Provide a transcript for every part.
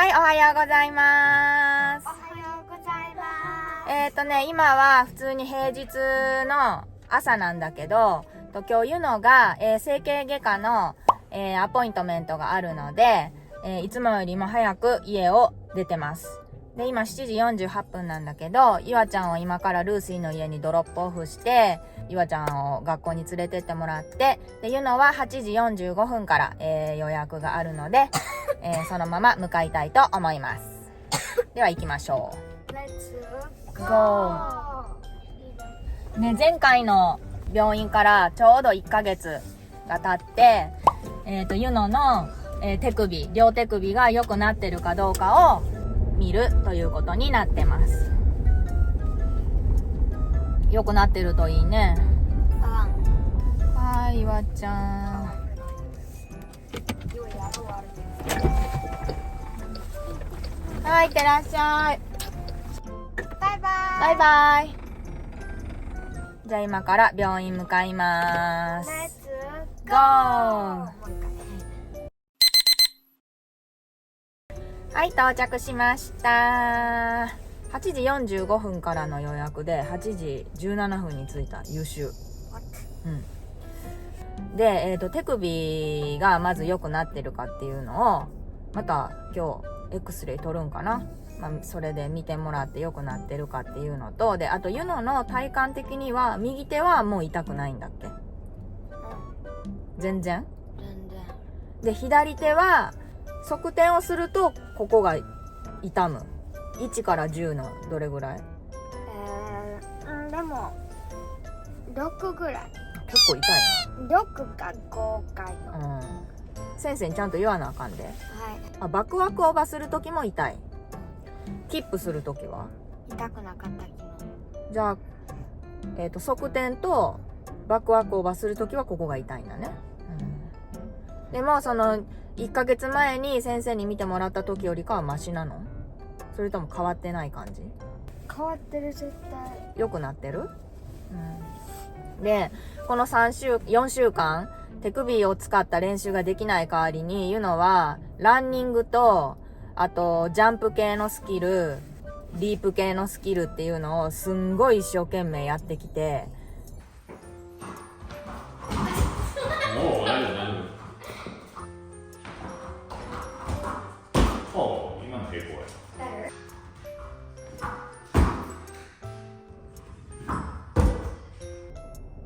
はい、おはようございます。おはようございます。今は普通に平日の朝なんだけど、今日ユノが、整形外科の、アポイントメントがあるので、いつもよりも早く家を出てます。で、今7時48分なんだけど、ゆあちゃんを今からルーシーの家にドロップオフして、ゆあちゃんを学校に連れてってもらって、で、ユノは8時45分から、予約があるので、そのまま向かいたいと思います。では行きましょう。レッツゴゴー。ね、前回の病院からちょうど1ヶ月が経って、ユノの、両手首が良くなってるかどうかを見るということになってます。良くなってるといいね。はい、わちゃん。はい、いってらっしゃい。バイバイ。バイバイ。じゃあ今から病院向かいます。レッツゴー。はい、到着しました。8時45分からの予約で8時17分に着いた。優秀。で、手首がまず良くなってるかっていうのをまた今日 X レイ撮るんかな、それで見てもらって良くなってるかっていうのと、であとユノの体感的には右手はもう痛くないんだっけ？全然で、左手は側転をするとここが痛む。1から10のどれぐらい？でも6ぐらい。結構痛い6か5回の。な。先生にちゃんと言わなあかんで。はい。バックワークオーバーするときも痛い。キップするときは痛くなかった昨日。じゃあ、側転とバックワークオーバーするときはここが痛いんだね。でもその1ヶ月前に先生に見てもらったときよりかはマシなの？それとも変わってない感じ？変わってる、絶対。良くなってる？で、この4週間手首を使った練習ができない代わりにユノはランニングと、あとジャンプ系のスキル、リープ系のスキルっていうのをすんごい一生懸命やってきて、もう大丈夫大丈夫。今の平行や。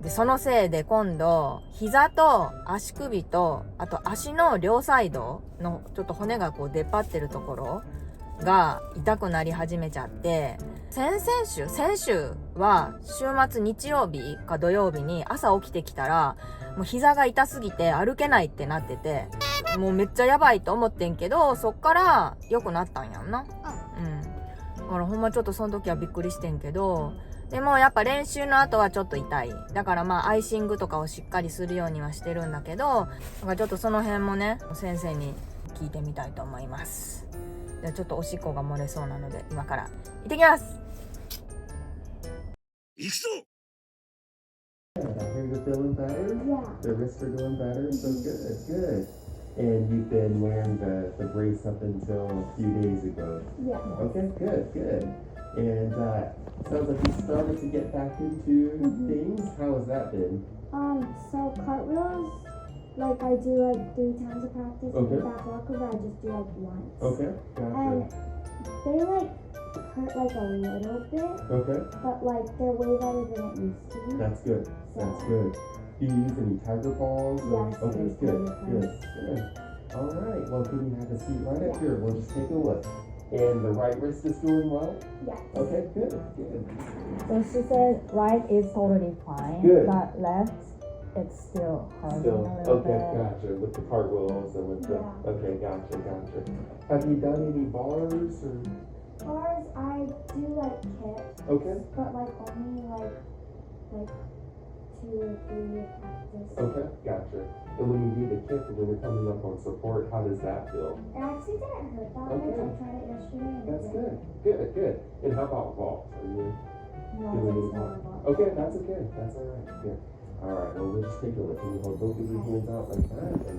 でそのせいで今度膝と足首とあと足の両サイドのちょっと骨がこう出っ張ってるところが痛くなり始めちゃって、先週は週末日曜日か土曜日に朝起きてきたらもう膝が痛すぎて歩けないってなってて、もうめっちゃやばいと思ってんけど、そっから良くなったんやんな。だからほんまちょっとその時はびっくりしてんけど、でもやっぱ練習の後はちょっと痛い。だからアイシングとかをしっかりするようにはしてるんだけど、だからちょっとその辺もね、先生に聞いてみたいと思います。でちょっとおしっこが漏れそうなので、今から行ってきます。行くぞ。Are you feeling better? Yeah. The wrists are doing better? So good. And you've been wearing the brace up until a few days ago? Yeah. Okay, good. And sounds like you started to get back into things. How has that been? So cartwheels, like I do 3 times of practice. Okay. And back walkover, I just do once. Okay, gotcha. And they hurt a little bit. Okay. But they're way better than it used to be. That's good. That's good. Do you use any tiger balls? Yes. Okay, good. All right. Well, can you have a seat right up here? We'll just take a look. And the right wrist is doing well? Yes. Okay, good. So she said right is totally fine, Good. but left it's still hurting Still, a little okay, bit. gotcha. With the cartwheels and with the, Yeah. okay, gotcha. Have you done any bars or? Bars, I do kick, Okay, but only 2 or 3 practice. okay, gotcha. And when you do the kick and when you're coming up on support, how does that feel? It actually didn't hurt that much. Okay. I tried it yesterday and That's it didn't. good. And how about vault? Are you No, doing any it's vault? not. Okay, that's okay. That's all right. Yeah. All right. Well, we'll just take a look. Can you hold both of your hands out like that? And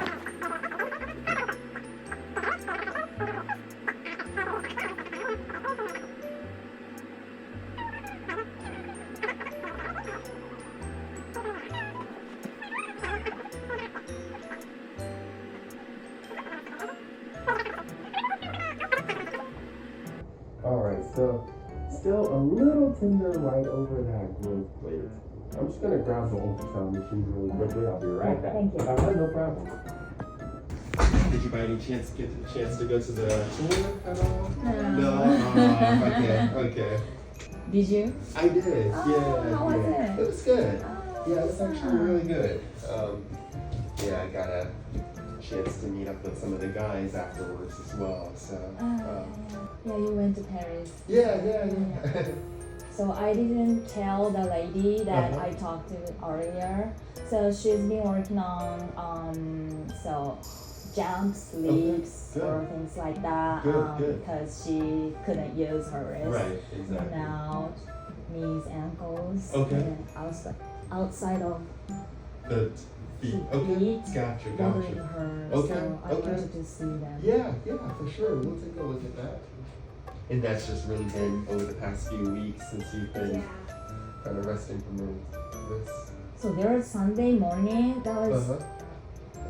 so still a little tender right over that growth plate. I'm just gonna grab the ultrasound machine really quickly. I'll be right back. Thank you. No problem. Did you by any chance get the chance to go to the tour at all? No. Okay. Did you? I did. Oh, Yeah. how was yeah. it? It was good. Yeah, it was actually really good. Yeah, I got a chance to meet up with some of the guys afterwards as well. So. Yeah, you went to Paris. Yeah. So I didn't tell the lady that Uh-huh. I talked to earlier. So she's been working on so jump sleeves good. or things like that Good. because she couldn't use her wrist. Right. Exactly. And now knees, ankles, Okay. and outside of The feet. Okay. feet Gotcha. bothering her. Okay, So I okay. wanted to see them. Yeah, for sure. We'll take a look at that. And that's just really been over the past few weeks since you've been kind of resting from this. So there was Sunday morning. That was Uh-huh.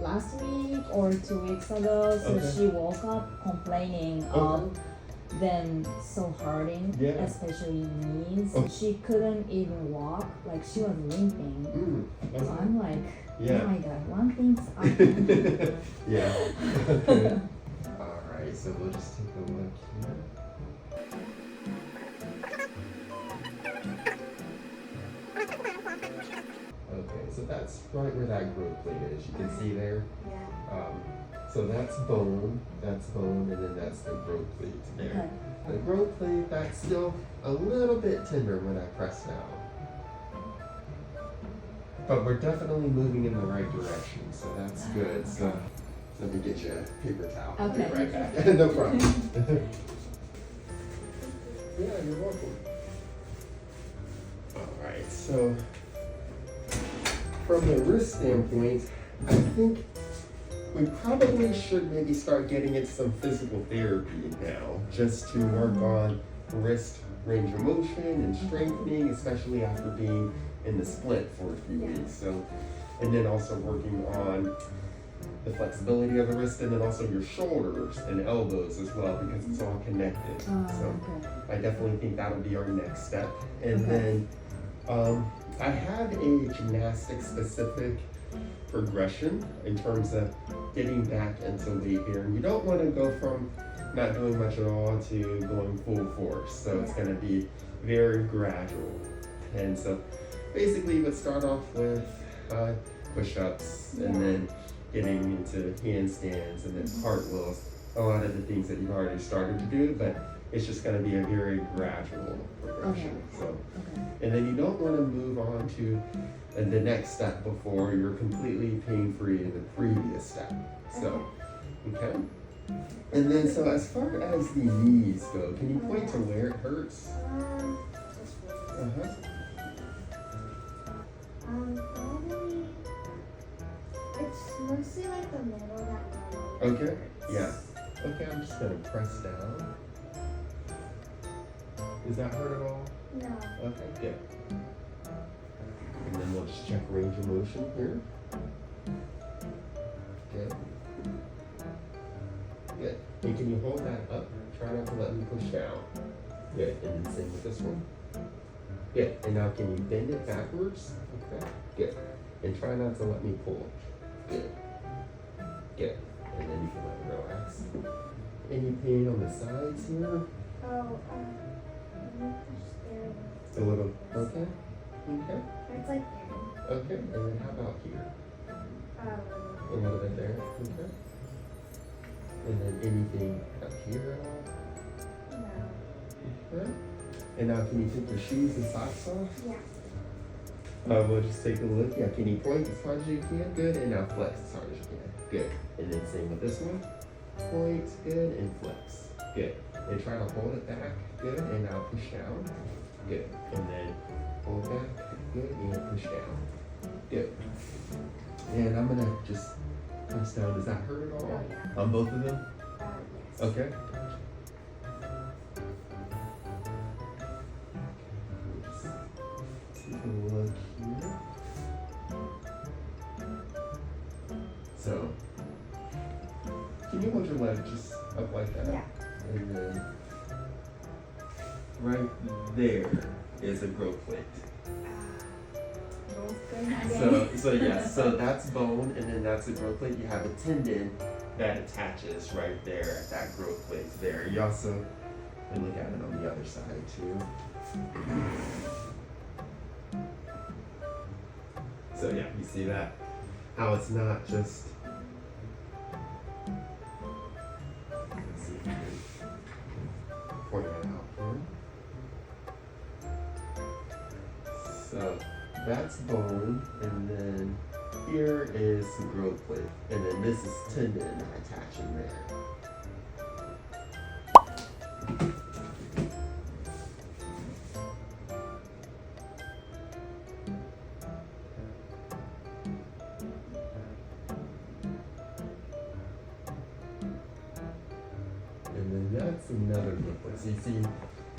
last week or 2 weeks ago. So Okay. she woke up complaining of them so hurting, Yeah. especially knees. Okay. She couldn't even walk. Like she was limping. So Okay. I'm like, Yeah. oh my god, one thing's up. Yeah. Okay. All right, so we'll just take a look here. Okay, so that's right where that growth plate is. You can see there. So that's bone, and then that's the growth plate there. The growth plate, that's still a little bit tender when I press down. But we're definitely moving in the right direction, so that's good. So let me get you a paper towel. I'll be Okay. right back. No problem. Yeah, you're welcome. All right, so from the wrist standpoint, I think we probably should maybe start getting into some physical therapy now, just to work on wrist range of motion and strengthening, especially after being in the splint for a few weeks. So, and then also working on the flexibility of the wrist, and then also your shoulders and elbows as well, because it's all connected. So I definitely think that'll be our next step. And then I have a gymnastics specific progression in terms of getting back into weight here. And you don't want to go from not doing much at all to going full force. So it's going to be very gradual. And so basically you would start off with push-ups and then getting into handstands and then cartwheels, a lot of the things that you've already started to do, but it's just going to be a very gradual progression. So, and then you don't want to move on to the next step before you're completely pain-free in the previous step. So, okay. And then, so as far as the knees go, can you point to where it hurts? Probably, it's mostly like the middle that normally. Okay. Yeah. Okay, I'm just gonna press down. Does that hurt at all? No. Okay, good. And then we'll just check range of motion here. Good. Good. And can you hold that up? Try not to let me push down. Good. And then same with this one. Good. And now can you bend it backwards? Okay. Good. And try not to let me pull. Good. Good. And then you can let it relax. Any pain on the sides here? Oh, just there. A little. Okay. Okay. It's like there. Okay. And then how about here? A little bit there. Okay. And then anything up here at all? No. Okay. And now can you take your shoes and socks off? Yeah. We'll just take a look. Yeah, can you point as hard as you can? Good. And now flex as hard as you can. Good. And then same with this one. Point, good, and flex. Good. And try to hold it back. Good. And now push down. Good. And then hold back. Good. And push down. Good. And I'm gonna just press down. Does that hurt at all? On both of them? Yes. Okay. Take a look here. So, can you hold your leg just up like that? Yeah. And then right there is a growth plate. So that's bone, and then that's a growth plate. You have a tendon that attaches right there at that growth plate there. You also can look at it on the other side too. So yeah, you see that? How it's not just. Let's see if I can point that out here. So that's bone, and then here is the growth plate, and then this is tendon attaching there. And then that's another growth plate. So you see,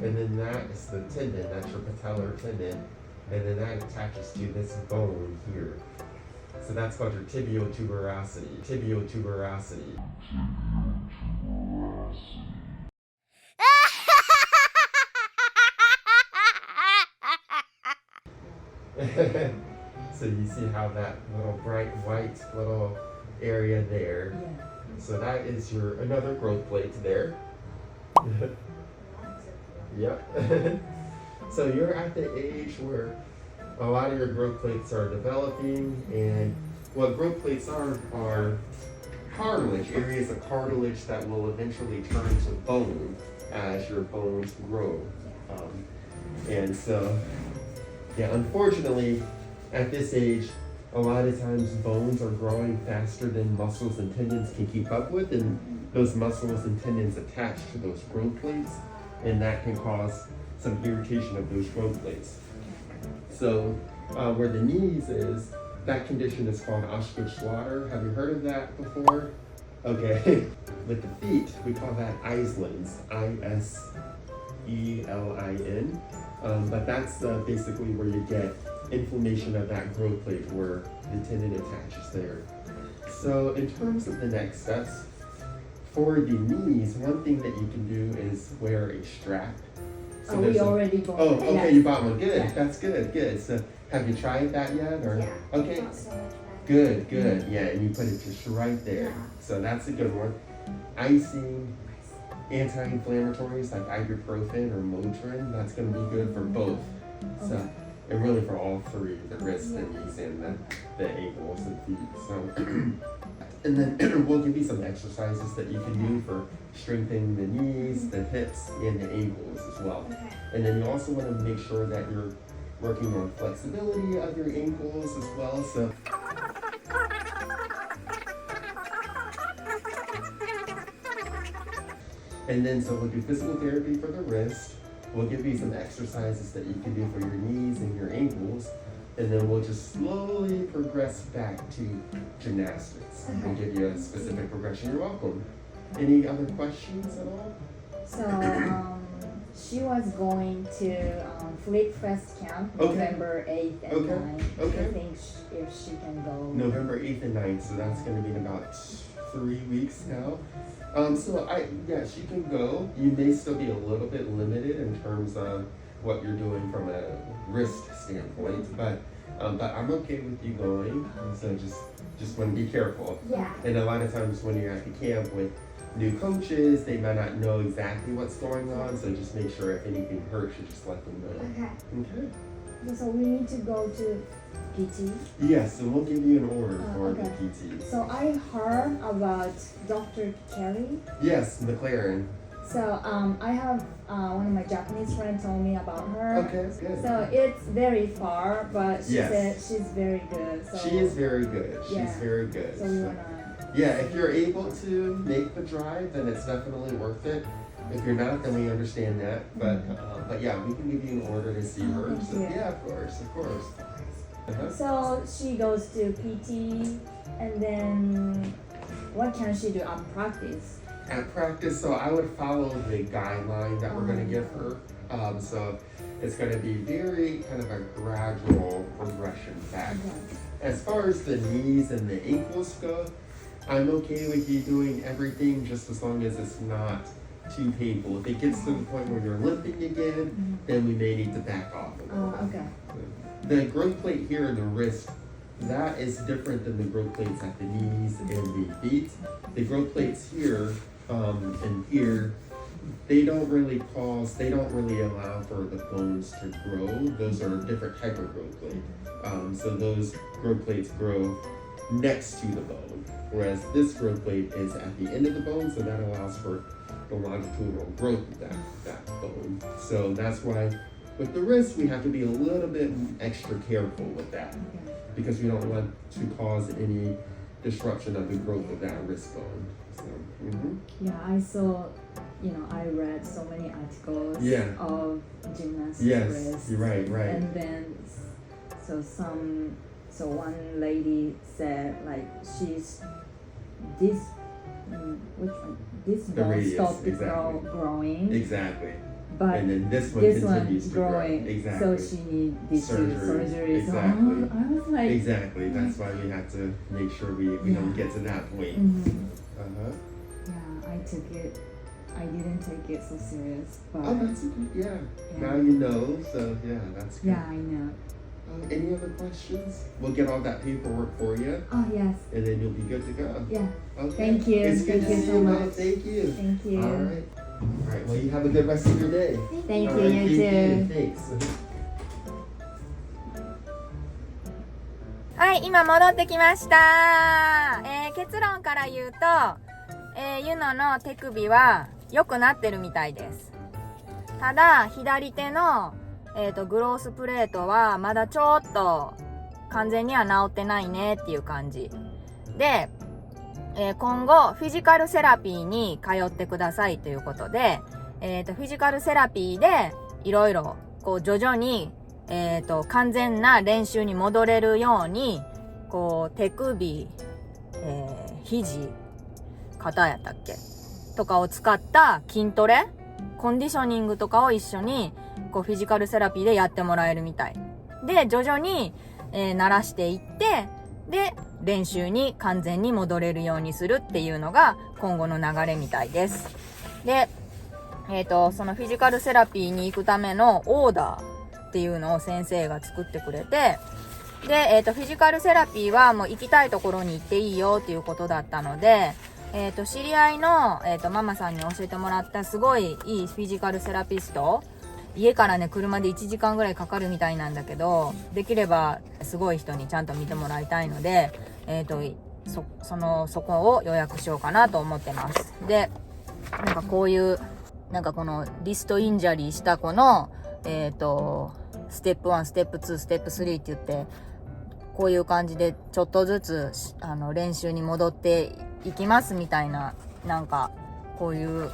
and then that is the tendon, that's your patellar tendon. And then that attaches to this bone here. So that's called your tibiotuberosity. Tibiotuberosity. So you see how that little bright white little area there. Yeah. So that is your another growth plate there. Yep. So you're at the age where a lot of your growth plates are developing, and what growth plates are cartilage, areas of cartilage that will eventually turn to bone as your bones grow. And so, yeah, unfortunately, at this age, a lot of times bones are growing faster than muscles and tendons can keep up with, and those muscles and tendons attach to those growth plates, and that can cause some irritation of those growth plates. So where the knees is, that condition is called Osgood-Schlatter. Have you heard of that before? Okay. With the feet, we call that Iselins, I-S-E-L-I-N. But that's basically where you get inflammation of that growth plate where the tendon attaches there. So in terms of the next steps, for the knees, one thing that you can do is wear a strap. So we already bought Oh, it. okay, Yeah. you bought one. Good. Yeah. That's good. Good. So, have you tried that yet? Or Yeah. okay. Not so much Good. Good. Yeah, and you put it just right there. Yeah. So that's a good one. Icing, anti-inflammatories like ibuprofen or Motrin. That's going to be good for both. So, and really for all three: the wrists, the knees, and the ankles and feet. So. And then we'll give you some exercises that you can do for strengthening the knees, the hips, and the ankles as well. Okay. And then you also want to make sure that you're working on flexibility of your ankles as well. So and then so we'll do physical therapy for the wrist. We'll give you some exercises that you can do for your knees and your ankles. And then we'll just slowly progress back to gymnastics. We'll give you a specific progression. You're welcome. Any other questions at all? So she was going to Flip Fest camp Okay. November 8th and Okay. 9th. Okay. I think if she can go. November 8th and 9th, so that's going to be in about 3 weeks now. Yeah, she can go. You may still be a little bit limited in terms of what you're doing from a wrist standpoint, but I'm okay with you going. So just want to be careful. Yeah. And a lot of times when you're at the camp with new coaches, they might not know exactly what's going on. So just make sure if anything hurts, you just let them know. Okay. Okay. So we need to go to PT. Yes, and we'll give you an order for okay. the PT. So I heard about Dr. Kelly. Yes, McLaren. So I have one of my Japanese friends told me about her. Okay, good. So it's very far, but she Yes. said she's very good. So She is very good. She's Yeah. very good. So we wanna. Yeah, if you're able to make the drive, then it's definitely worth it. If you're not, then we understand that. But yeah, we can give you an order to see her. Thank So you. yeah, of course, of course. Uh-huh. So she goes to PT, and then what can she do at practice? At practice, so I would follow the guideline that we're going to give her. So it's going to be very kind of a gradual progression back. Okay. As far as the knees and the ankles go, I'm okay with you doing everything just as long as it's not too painful. If it gets to the point where you're limping again, then we may need to back off a little bit. Okay. The growth plate here in the wrist, that is different than the growth plates at the knees and the feet. The growth plates here and here, they don't really allow for the bones to grow. Those are a different type of growth plate. So those growth plates grow next to the bone, whereas this growth plate is at the end of the bone, so that allows for the longitudinal growth of that bone. So that's why with the wrist, we have to be a little bit extra careful with that because we don't want to cause any disruption of the growth of that wrist bone. So, Yeah, I saw, I read so many articles of gymnastics. Yes, you're right. And then, so one lady said like she's this bone radius, stopped exactly. growing. Exactly. But And then this one this continues one to grow. growing, Exactly. so she needs surgery. Exactly. So I was like, Exactly. That's why we have to make sure we don't get to that point. Uh-huh. Yeah, I didn't take it so serious, but Oh, that's good. Yeah. Now you know. So yeah, that's good. yeah, I know. Any other questions? We'll get all that paperwork for you, Oh yes, and then you'll be good to go. yeah. Okay. Thank you. It's good Thank to you see so you, much. man. Thank you. Thank you. All right. All right. Well, you have a good rest of your day. Thank All you, right, you thank too. Thanks. はい、今戻ってきました。結論から言うと、ユノの手首は良くなってるみたいです。ただ、左手の、グロースプレートはまだちょっと完全には治ってないねっていう感じ。で、今後、フィジカルセラピーに通ってくださいということで、フィジカルセラピーでいろいろ、こう徐々に完全な練習に戻れるように、こう手首、肘、肩やったっけとかを使った筋トレ、コンディショニングとかを一緒にこうフィジカルセラピーでやってもらえるみたい。で、徐々に、慣らしていって、で、練習に完全に戻れるようにするっていうのが今後の流れみたいです。で、そのフィジカルセラピーに行くためのオーダーっていうのを先生が作ってくれて、で、フィジカルセラピーはもう行きたいところに行っていいよっていうことだったので、知り合いの、ママさんに教えてもらったすごいいいフィジカルセラピスト、家からね、車で1時間ぐらいかかるみたいなんだけど、できればすごい人にちゃんと見てもらいたいので、そこを予約しようかなと思ってます。で、なんかこういう、なんかこのリストインジャリーした子の、ステップ1、ステップ2、ステップ3って言って、こういう感じでちょっとずつ練習に戻っていきますみたいな、なんかこういう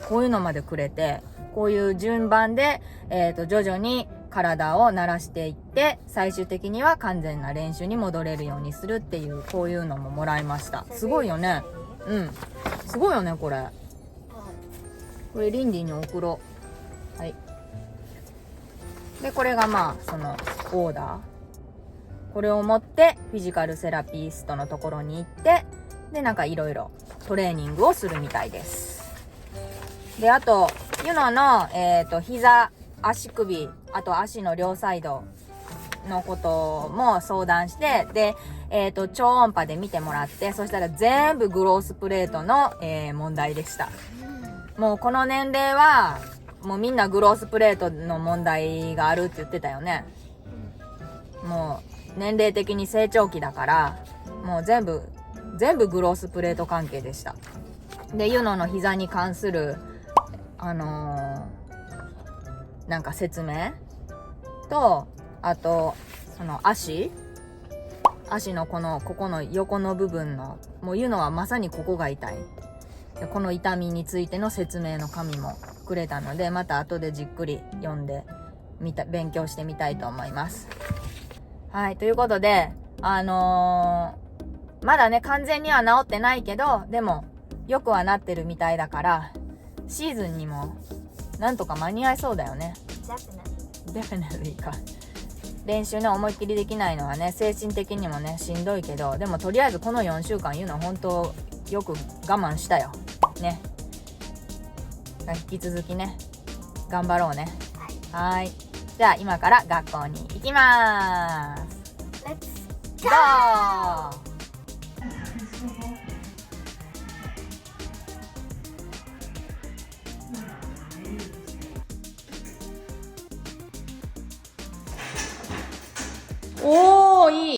のまでくれて、こういう順番で、徐々に体を慣らしていって、最終的には完全な練習に戻れるようにするっていう、こういうのももらいました。すごいよね。うん。すごいよね、これ。これリンディに送ろう。はい。で、これがまあ、そのオーダー。これを持ってフィジカルセラピストのところに行って、で、なんかいろいろトレーニングをするみたいです。で、あと、ユノの、膝、足首、あと足の両サイドのことも相談して、で、超音波で見てもらって、そしたら全部グロースプレートの、問題でした。もうこの年齢は、もうみんなグロースプレートの問題があるって言ってたよね。もう、年齢的に成長期だから、もう全部グロースプレート関係でした。で、ユノの膝に関する、なんか説明と、あと、その足のここの横の部分の、もうユノはまさにここが痛い。で、この痛みについての説明の紙もくれたので、また後でじっくり読んで勉強してみたいと思います。はい、ということで、まだね、完全には治ってないけど、でも、良くはなってるみたいだから、シーズンにも、なんとか間に合いそうだよね。Definitely か。練習ね、思いっきりできないのはね、精神的にもね、しんどいけど、でもとりあえずこの4週間言うの本当、よく我慢したよ。ね。引き続きね頑張ろうね。はい。じゃあ今から学校に行きまーす。 Let's ゴー。お